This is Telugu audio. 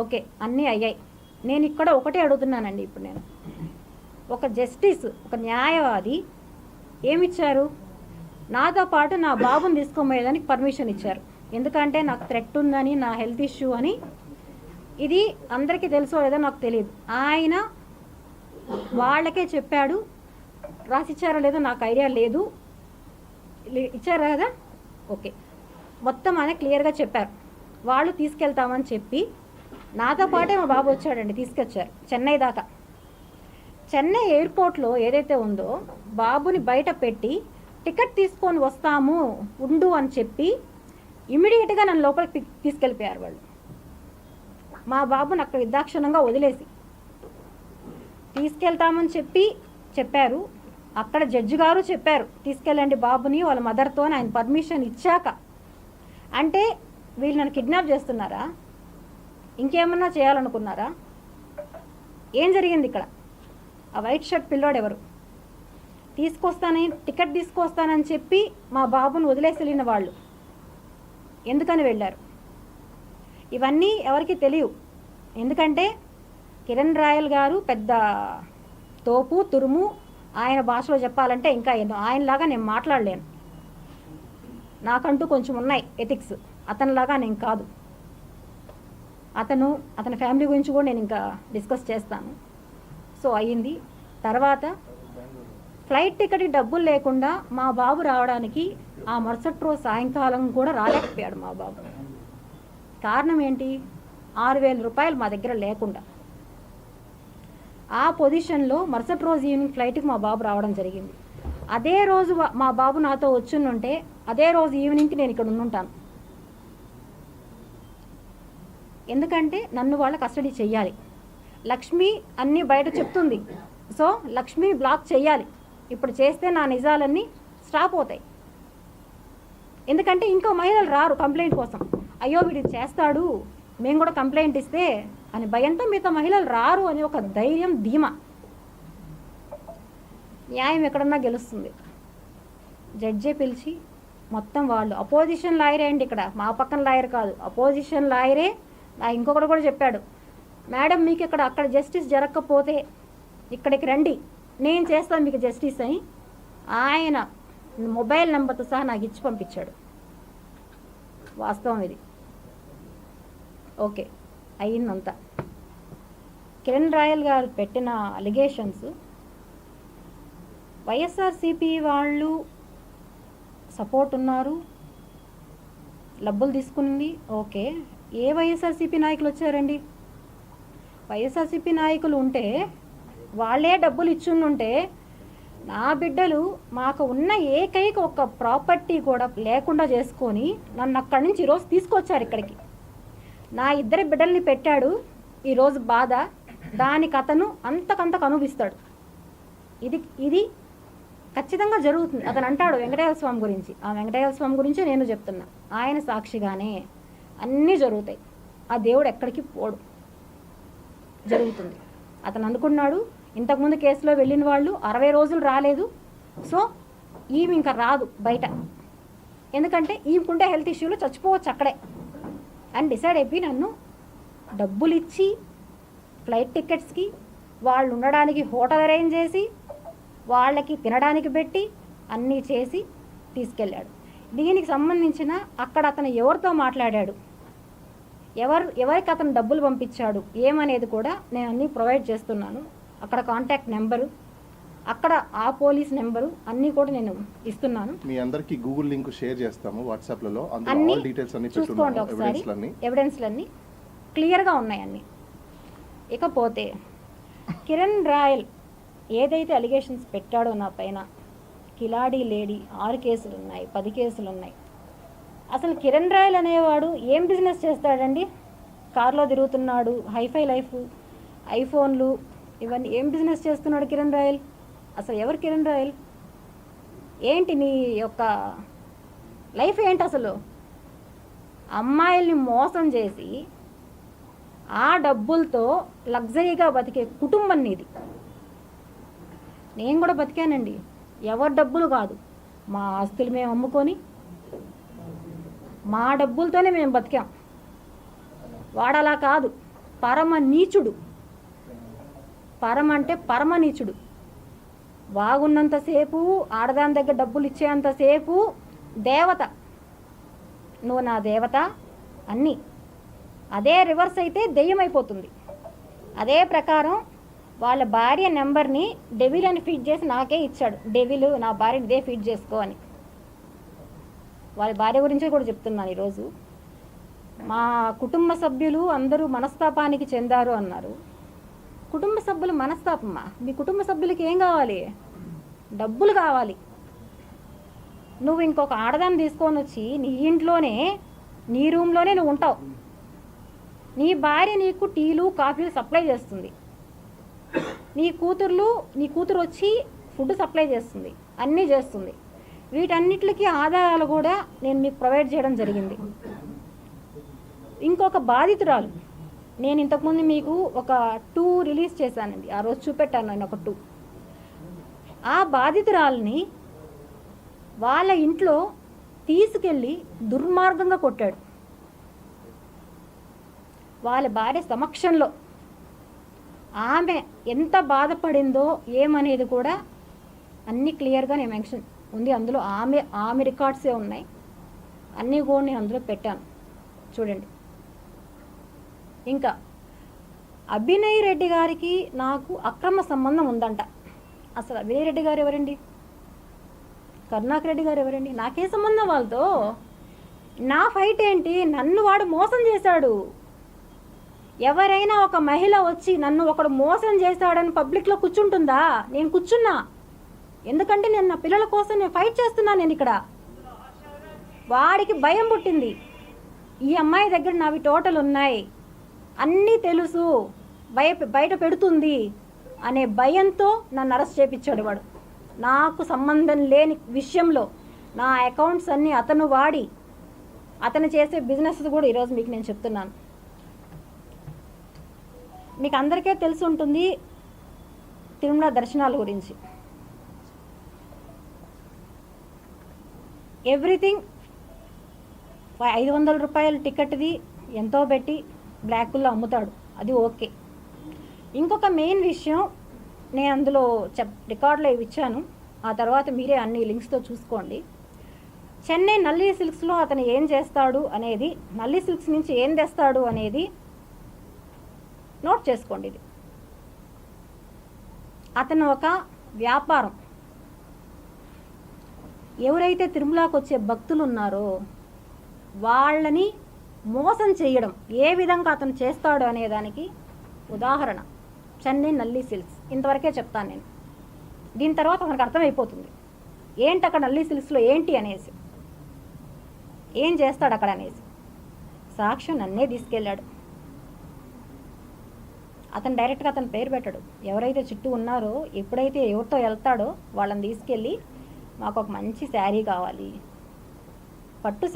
ఓకే, అన్నీ అయ్యాయి. నేను ఇక్కడ ఒకటే అడుగుతున్నానండి. ఇప్పుడు నేను ఒక జస్టిస్, ఒక న్యాయవాది ఏమిచ్చారు? నాతో పాటు నా బాబుని తీసుకోమయ్యేదానికి పర్మిషన్ ఇచ్చారు. ఎందుకంటే నాకు థ్రెట్ ఉందని, నా హెల్త్ ఇష్యూ అని. ఇది అందరికీ తెలుసో లేదో నాకు తెలియదు. ఆయన వాళ్ళకే చెప్పాడు. రాసిచ్చారో లేదో నాకు ఐడియా లేదు. ఇచ్చారా కదా? ఓకే, మొత్తం ఆయన క్లియర్గా చెప్పారు. వాళ్ళు తీసుకెళ్తామని చెప్పి నాతో పాటే మా బాబు వచ్చాడండి, తీసుకొచ్చారు చెన్నై దాకా. చెన్నై ఎయిర్పోర్ట్లో ఏదైతే ఉందో బాబుని బయట పెట్టి టికెట్ తీసుకొని వస్తాము ఉండు అని చెప్పి ఇమీడియట్గా నన్ను లోపలికి తీసుకెళ్ళిపోయారు వాళ్ళు. మా బాబుని అక్కడ నిర్దాక్షిణ్యంగా వదిలేసి తీసుకెళ్తామని చెప్పారు. అక్కడ జడ్జి గారు చెప్పారు తీసుకెళ్ళండి బాబుని వాళ్ళ మదర్తో, ఆయన పర్మిషన్ ఇచ్చాక. అంటే వీళ్ళు నన్ను కిడ్నాప్ చేస్తున్నారా? ఇంకేమన్నా చేయాలనుకున్నారా? ఏం జరిగింది ఇక్కడ? ఆ వైట్ షర్ట్ పిల్లోడు ఎవరు? టికెట్ తీసుకొస్తానని చెప్పి మా బాబుని వదిలేసి వెళ్ళిన వాళ్ళు ఎందుకని వెళ్ళారు? ఇవన్నీ ఎవరికి తెలియవు. ఎందుకంటే కిరణ్ రాయల్ గారు పెద్ద తోపు తురుము. ఆయన భాషలో చెప్పాలంటే ఇంకా ఎన్నో. ఆయనలాగా నేను మాట్లాడలేను. నాకంటూ కొంచెం ఉన్నాయి ఎథిక్స్. అతనిలాగా నేను కాదు. అతని ఫ్యామిలీ గురించి కూడా నేను ఇంకా డిస్కస్ చేస్తాను. సో అయ్యింది. తర్వాత ఫ్లైట్ టికెట్కి డబ్బులు లేకుండా మా బాబు రావడానికి ఆ మరుసటి రోజు సాయంకాలం కూడా రాలేకపోయాడు మా బాబు. కారణం ఏంటి? 6,000 రూపాయలు మా దగ్గర లేకుండా. ఆ పొజిషన్లో మరుసటి రోజు ఈవినింగ్ ఫ్లైట్కి మా బాబు రావడం జరిగింది. అదే రోజు మా బాబు నాతో వచ్చుంటే అదే రోజు ఈవినింగ్కి నేను ఇక్కడ ఉండుంటాను. ఎందుకంటే నన్ను వాళ్ళ కస్టడీ చెయ్యాలి. లక్ష్మి అన్నీ బయట చెప్తుంది. సో లక్ష్మి బ్లాక్ చెయ్యాలి. ఇప్పుడు చేస్తే నా నిజాలన్నీ స్టాప్ అవుతాయి. ఎందుకంటే ఇంకో మహిళలు రారు కంప్లైంట్ కోసం. అయ్యో వీడు చేస్తాడు, మేము కూడా కంప్లైంట్ ఇస్తే అని భయంతో మిగతా మహిళలు రారు అని ఒక ధైర్యం, ధీమా. న్యాయం ఎక్కడన్నా గెలుస్తుంది. జడ్జే పిలిచి మొత్తం వాళ్ళు అపోజిషన్ లాయరే అండి. ఇక్కడ మా పక్కన లాయర్ కాదు, అపోజిషన్ లాయరే. ఇంకొకటి కూడా చెప్పాడు, మేడం మీకు అక్కడ జస్టిస్ జరగకపోతే ఇక్కడికి రండి, నేను చేస్తాను మీకు జస్టిస్ అని ఆయన మొబైల్ నెంబర్తో సహా నాకు ఇచ్చి పంపించాడు. వాస్తవం ఇది. ఓకే, అయ్యిందంతా. కిరణ్ రాయల్ గారు పెట్టిన అలిగేషన్స్ వైఎస్ఆర్సీపీ వాళ్ళు సపోర్ట్ ఉన్నారు, డబ్బులు తీసుకుంది. ఓకే, ఏ వైఎస్ఆర్సీపీ నాయకులు వచ్చారండి? వైఎస్ఆర్సీపీ నాయకులు ఉంటే వాళ్ళే డబ్బులు ఇచ్చుంటే నా బిడ్డలు మాకు ఉన్న ఏకైక ఒక ప్రాపర్టీ కూడా లేకుండా చేసుకొని నన్ను అక్కడి నుంచి ఈరోజు తీసుకొచ్చారు ఇక్కడికి. నా 2 బిడ్డల్ని పెట్టాడు. ఈరోజు బాధ దానికి అతను అంతకంతకు అనుభవిస్తాడు. ఇది ఖచ్చితంగా జరుగుతుంది. అతను అంటాడు వెంకటేశ్వర స్వామి గురించి. ఆ వెంకటేశ్వర స్వామి గురించి నేను చెప్తున్నా. ఆయన సాక్షిగానే అన్నీ జరుగుతాయి. ఆ దేవుడు ఎక్కడికి పోడు, జరుగుతుంది. అతను అనుకున్నాడు ఇంతకుముందు కేసులో వెళ్ళిన వాళ్ళు 60 రోజులు రాలేదు. సో ఈమె ఇంకా రాదు బయట, ఎందుకంటే ఈమెకుంటే హెల్త్ ఇష్యూలో చచ్చిపోవచ్చు అక్కడే అని డిసైడ్ అయిపోయి నన్ను డబ్బులు ఇచ్చి ఫ్లైట్ టికెట్స్కి, వాళ్ళు ఉండడానికి హోటల్ అరేంజ్ చేసి, వాళ్ళకి తినడానికి పెట్టి అన్నీ చేసి తీసుకెళ్ళాడు. దీనికి సంబంధించిన అక్కడ అతను ఎవరితో మాట్లాడాడు, ఎవరికి అతను డబ్బులు పంపించాడు ఏమనేది కూడా నేను అన్నీ ప్రొవైడ్ చేస్తున్నాను. అక్కడ కాంటాక్ట్ నెంబరు, అక్కడ ఆ పోలీస్ నెంబరు అన్నీ కూడా నేను ఇస్తున్నాను. మీ అందరికీ గూగుల్ లింక్ షేర్ చేస్తాము వాట్సాప్లలో. అన్ని చూసుకోండి ఒకసారి. ఎవిడెన్స్లన్నీ క్లియర్గా ఉన్నాయి అన్నీ. ఇకపోతే కిరణ్ రాయల్ ఏదైతే అలిగేషన్స్ పెట్టాడో నా పైన, కిలాడీ లేడీ 6 కేసులు ఉన్నాయి, 10 కేసులు ఉన్నాయి. అసలు కిరణ్ రాయల్ అనేవాడు ఏం బిజినెస్ చేస్తాడండి? కార్లో తిరుగుతున్నాడు, హైఫై లైఫ్, ఐఫోన్లు, ఇవన్నీ ఏం బిజినెస్ చేస్తున్నాడు కిరణ్ రాయల్? అసలు ఎవరు కిరణ్ రాయల్? ఏంటి నీ యొక్క లైఫ్ ఏంటి అసలు? అమ్మాయిల్ని మోసం చేసి ఆ డబ్బులతో లగ్జరీగా బతికే కుటుంబం నీది. నేను కూడా బతికానండి. ఎవరి డబ్బులు కాదు, మా ఆస్తులు మేము అమ్ముకొని మా డబ్బులతోనే మేము బతికాం. వాడలా కాదు. పరమ నీచుడు. పరమ అంటే పరమ నీచుడు. బాగున్నంతసేపు, ఆడదాని దగ్గర డబ్బులు ఇచ్చేంతసేపు దేవత, నువ్వు నా దేవత అన్నీ. అదే రివర్స్ అయితే దెయ్యం అయిపోతుంది. అదే ప్రకారం వాళ్ళ భార్య నెంబర్ని డెవిల్ అని ఫీడ్ చేసి నాకే ఇచ్చాడు. డెవిల్ నా భార్యని ఇదే ఫీడ్ చేసుకో అని. వాళ్ళ భార్య గురించి కూడా చెప్తున్నాను ఈరోజు. మా కుటుంబ సభ్యులు అందరూ మనస్తాపానికి చెందారు అన్నారు. కుటుంబ సభ్యులు మనస్తాపమ్మా? మీ కుటుంబ సభ్యులకి ఏం కావాలి? డబ్బులు కావాలి. నువ్వు ఇంకొక ఆడదాన్ని తీసుకొని వచ్చి నీ ఇంట్లోనే, నీ రూమ్లోనే నువ్వు ఉంటావు. నీ భార్య నీకు టీలు కాఫీలు సప్లై చేస్తుంది. నీ కూతురు వచ్చి ఫుడ్ సప్లై చేస్తుంది, అన్నీ చేస్తుంది. వీటన్నిటికీ ఆధారాలు కూడా నేను మీకు ప్రొవైడ్ చేయడం జరిగింది. ఇంకొక బాధితురాలు, నేను ఇంతకుముందు మీకు ఒక 2 రిలీజ్ చేశానండి. ఆ రోజు చూపెట్టాను నేను ఒక 2. ఆ బాధితురాలని వాళ్ళ ఇంట్లో తీసుకెళ్ళి దుర్మార్గంగా కొట్టాడు. వాళ్ళ భార్య సమక్షంలో. ఆమె ఎంత బాధపడిందో ఏమనేది కూడా అన్నీ క్లియర్గా నేను మెన్షన్ ఉంది అందులో. ఆమె రికార్డ్సే ఉన్నాయి, అన్నీ కూడా నేను అందులో పెట్టాను, చూడండి. ఇంకా అభినయ్ రెడ్డి గారికి నాకు అక్రమ సంబంధం ఉందంట. అసలు అభినయ్ రెడ్డి గారు ఎవరండి? కరుణాకర్ రెడ్డి గారు ఎవరండి? నాకే సంబంధం వాళ్ళతో? నా ఫైట్ ఏంటి? నన్ను వాడు మోసం చేశాడు. ఎవరైనా ఒక మహిళ వచ్చి నన్ను ఒకడు మోసం చేశాడని పబ్లిక్లో కూర్చుంటుందా? నేను కూర్చున్నా. ఎందుకంటే నేను నా పిల్లల కోసం నేను ఫైట్ చేస్తున్నాను. నేను ఇక్కడ వాడికి భయం పుట్టింది. ఈ అమ్మాయి దగ్గర నావి టోటల్ ఉన్నాయి, అన్నీ తెలుసు, బయట పెడుతుంది అనే భయంతో నన్ను అరెస్ట్ చేయించాడు వాడు. నాకు సంబంధం లేని విషయంలో నా అకౌంట్స్ అన్నీ అతను వాడి, అతను చేసే బిజినెస్ కూడా ఈరోజు మీకు నేను చెప్తున్నాను. మీకు అందరికీ తెలిసి ఉంటుంది తిరుమల దర్శనాల గురించి. ఎవ్రీథింగ్ 500 రూపాయల టికెట్ది ఎంతో పెట్టి బ్లాకుల్లో అమ్ముతాడు, అది ఓకే. ఇంకొక మెయిన్ విషయం నేను అందులో రికార్డులో ఇచ్చాను, ఆ తర్వాత మీరే అన్ని లింక్స్తో చూసుకోండి. చెన్నై నల్లి సిల్క్స్లో అతను ఏం చేస్తాడు అనేది, నల్లి సిల్క్స్ నుంచి ఏం తెస్తాడు అనేది నోట్ చేసుకోండి. ఇది అతను ఒక వ్యాపారం. ఎవరైతే తిరుమలకు వచ్చే భక్తులు ఉన్నారో వాళ్ళని మోసం చేయడం ఏ విధంగా అతను చేస్తాడు అనేదానికి ఉదాహరణ చెన్నై నల్లి సిల్క్స్. ఇంతవరకే చెప్తాను నేను. దీని తర్వాత మనకు అర్థమైపోతుంది ఏంటి అక్కడ నల్లి సిల్క్స్లో ఏంటి అనేసి, ఏం చేస్తాడు అక్కడ అనేసి. సాక్ష్యం నన్నే తీసుకెళ్ళాడు. అతను డైరెక్ట్గా అతని పేరు పెట్టాడు. ఎవరైతే చుట్టూ ఉన్నారో, ఎప్పుడైతే ఎవరితో వెళ్తాడో వాళ్ళని తీసుకెళ్ళి మాకు ఒక మంచి శారీ కావాలి, పట్టు